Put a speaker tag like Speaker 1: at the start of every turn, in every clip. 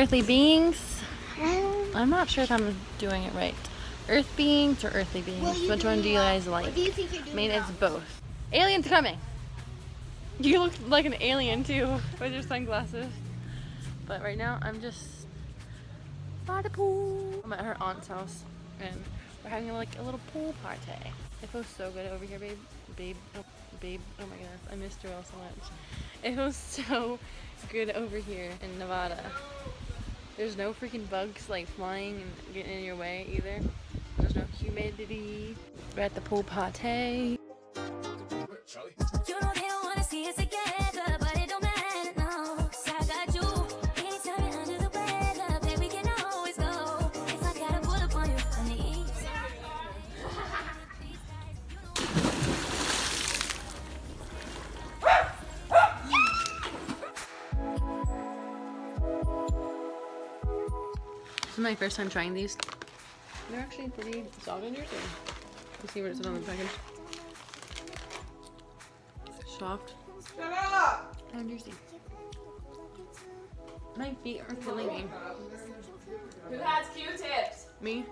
Speaker 1: earthly beings. I'm not sure if I'm doing it right. Earth beings or earthly beings? Which one do you guys like?
Speaker 2: What do you think you're doing?
Speaker 1: I mean, it's both. Aliens coming! You look like an alien too with your sunglasses. But right now, I'm just by the pool. I'm at her aunt's house and we're having like a little pool party. It feels so good over here, babe. Babe, oh my goodness, I missed Joelle so much. It feels so good over here in Nevada. There's no freaking bugs like flying and getting in your way either. There's no humidity. We're at the pool party.
Speaker 3: You know they don't wanna see us together, but it don't matter, no. 'Cause I got you. Anytime you're under the weather, baby, we can always go. If I gotta pull up on you on the east side.
Speaker 1: This is my first time trying these. They're actually pretty solid. Let's see what it says on the package. Soft.
Speaker 4: Shut up!
Speaker 1: And juicy. My feet are killing me.
Speaker 4: Who has Q-tips?
Speaker 1: Me?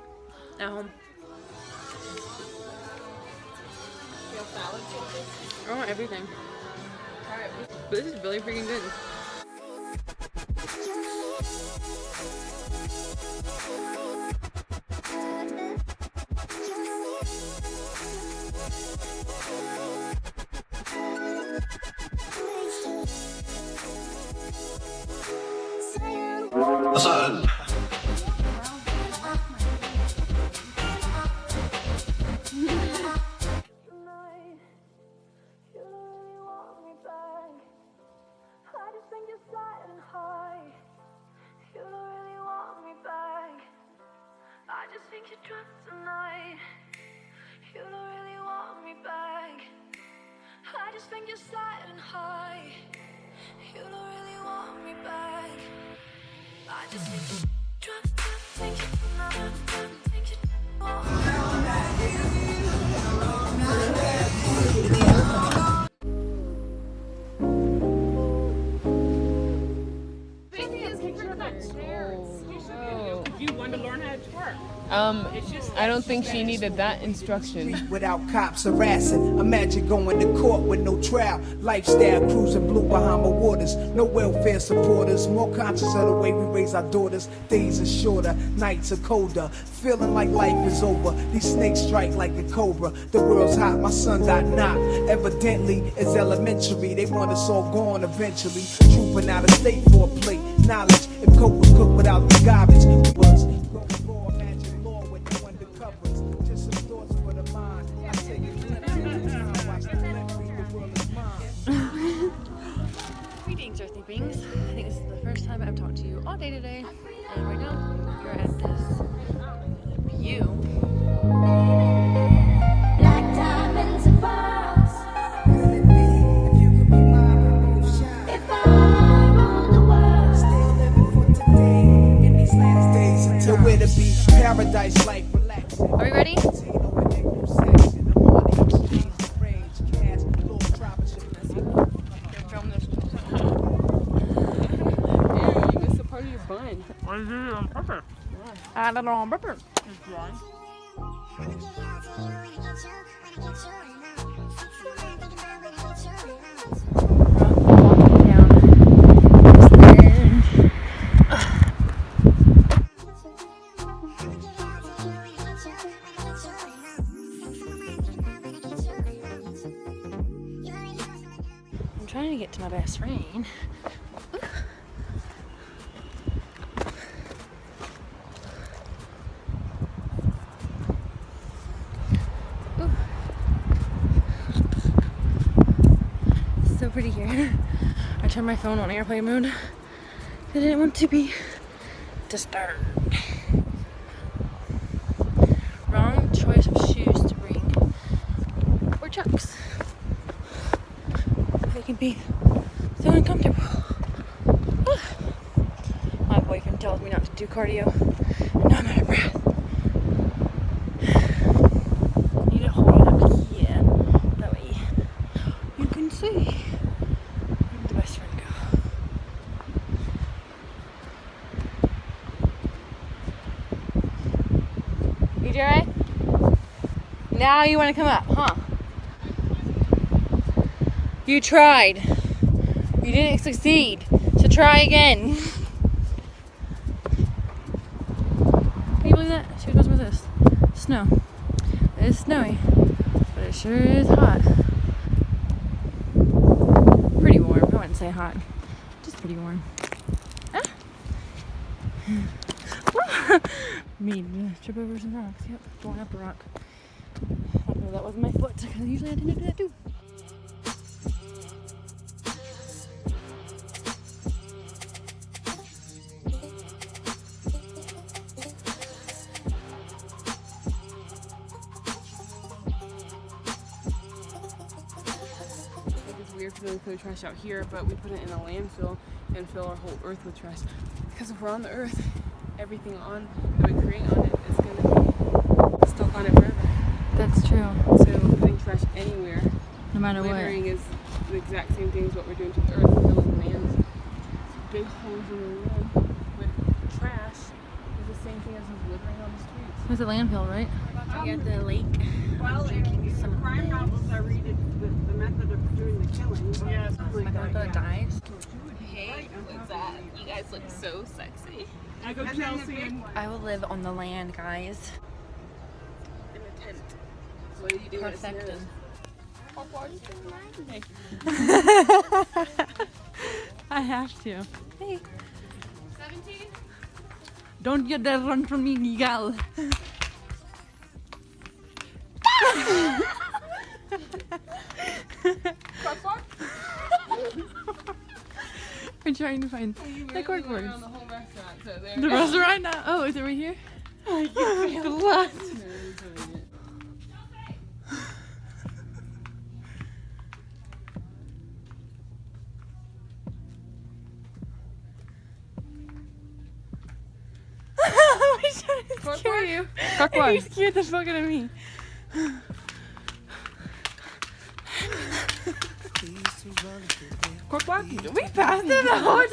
Speaker 1: At home.
Speaker 4: You have salad Q-tips?
Speaker 1: I want everything.
Speaker 4: Alright.
Speaker 1: But this is really freaking good.
Speaker 5: Listen.
Speaker 3: I just think you're drunk tonight. You don't really want me back. I just think you're sliding high. You don't really want me back. I just think you're drunk, think
Speaker 4: You want to learn how to twerk.
Speaker 6: I don't think she needed that instruction.
Speaker 7: Without cops harassing, imagine going to court with no trial. Lifestyle cruising blue Bahama waters, no welfare supporters. More conscious of the way we raise our daughters. Days are shorter, nights are colder. Feeling like life is over. These snakes strike like a cobra. The world's hot, my son got knocked. Evidently, it's elementary. They want us all gone eventually. Trooping out of state for a plate. Knowledge, if coke was cooked without the garbage, we was going raw, imagine law with no undercovers. Just some thoughts for the mind. I take a glimpse every time. Watch the left read the world is mine.
Speaker 1: Greetings, earthly beings. I think this is the first time I've talked to you all day today. And right now, you're at this view.
Speaker 3: black diamonds and pearls.
Speaker 7: Could it be if you could be mine, we both shine?
Speaker 3: If I rule the world.
Speaker 7: Still living for today in these last days until where to be. Paradise life, relax.
Speaker 1: Are we ready? Film this.
Speaker 6: Ew, you missed a part of your bun.
Speaker 1: I did it on purpose. I did it on purpose. I'm trying to get to my best friend. So pretty here. I turned my phone on airplane mode. I didn't want to be disturbed. Wrong choice of shoes to bring. Or chucks. They can be so uncomfortable. My boyfriend tells me not to do cardio. And now I'm out of breath. I need to hold it up here. That way you can see. Where'd the best friend go? Now you want to come up, huh? You tried. You didn't succeed. So try again. Can you believe that? She goes with this. Snow. It's snowy, but it sure is hot. Pretty warm. I wouldn't say hot. Just pretty warm. Ah. Me trip over some rocks. Yep, going up a rock. I know that wasn't my foot because usually I tend to do that too.
Speaker 6: It's weird for them to throw trash out here, but we put it in a landfill and fill our whole earth with trash. Because if we're on the earth, everything on that we create on it is going to be stuck on it forever.
Speaker 1: That's true.
Speaker 6: So putting trash anywhere,
Speaker 1: No matter
Speaker 6: littering is the exact same thing as what we're doing to the earth, filling land. Big holes in the land with trash is the same thing as just littering on the streets.
Speaker 1: It's a landfill, right?
Speaker 6: We at the lake.
Speaker 2: Well, in some crime novels I read, the method of doing the killing. Yes.
Speaker 1: Guise.
Speaker 6: Hey, what's that? You guys look so sexy.
Speaker 2: I go Chelsea.
Speaker 1: I will live on the land, guys.
Speaker 6: In a tent. What do you do when it
Speaker 1: Perfected.
Speaker 6: snows?
Speaker 1: I have to. Hey. 17? Don't you dare run from me, gal. We're trying to find the corkboards.
Speaker 6: Around the whole restaurant, so there.
Speaker 1: The restaurant now? Oh, is it right here? The last. I'm trying to scare you. And you scared the fuck out of me.
Speaker 6: Cork walk?
Speaker 1: We passed it the whole